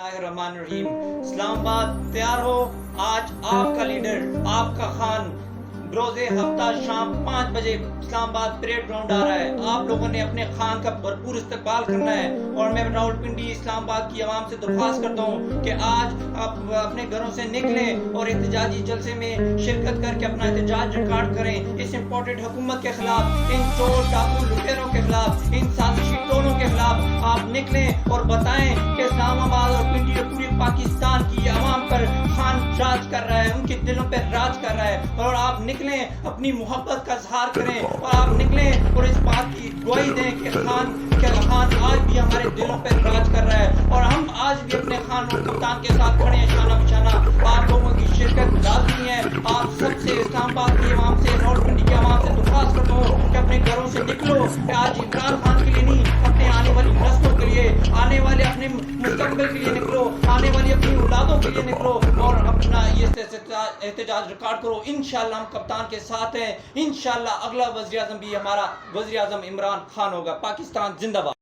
اللہ الرحمن الرحیم۔ اسلام آباد تیار ہو، آج آپ کا لیڈر، آپ کا خان روز ہفتہ شام 5 بجے اسلام آباد پریڈ گراؤنڈ آ رہا ہے۔ آپ لوگوں نے اپنے خان کا بھرپور استقبال کرنا ہے، اور میں راولپنڈی اسلام آباد کی عوام سے درخواست کرتا ہوں کہ آج آپ اپنے گھروں سے نکلیں اور احتجاجی جلسے میں شرکت کر کے اپنا احتجاج ریکارڈ کریں۔ اس امپورٹڈ حکومت کے خلاف، ان چور ڈاکو لٹیروں کے خلاف، ان سازشی ٹولوں کے خلاف آپ نکلیں اور بتائیں کہ اسلام آباد اور پنڈی اور پورے پاکستان کی عوام پر خان راج کر رہا ہے، ان کے دلوں پہ راج کر رہا ہے، اور آپ نکلیں اپنی محبت کا اظہار کریں، اور آپ نکلیں اور اس بات کی گواہی دیں کہ خان آج بھی ہمارے دلوں پہ راج کر رہا ہے، اور ہم آج بھی اپنے خان اور کپتان کے ساتھ کھڑے ہیں شانہ بشانہ۔ آپ لوگوں کی شرکت لازمی ہے۔ آپ سب سے اسلام آباد کی عوام سے، راولپنڈی کی عوام سے درخواست کرتا ہوں کہ اپنے گھروں سے نکلو، کہ آج عمران خان کے لیے نہیں، اپنے آنے والی نسلوں کے لیے، آنے والے اپنے مستقبل کے لیے نکلو، آنے والی اپنی اولادوں کے لیے نکلو، اور اپنا یہ احتجاج ریکارڈ کرو۔ انشاءاللہ ہم کپتان کے ساتھ ہیں، انشاءاللہ اگلا وزیر اعظم بھی ہمارا وزیر اعظم عمران خان ہوگا۔ پاکستان زندہ باد۔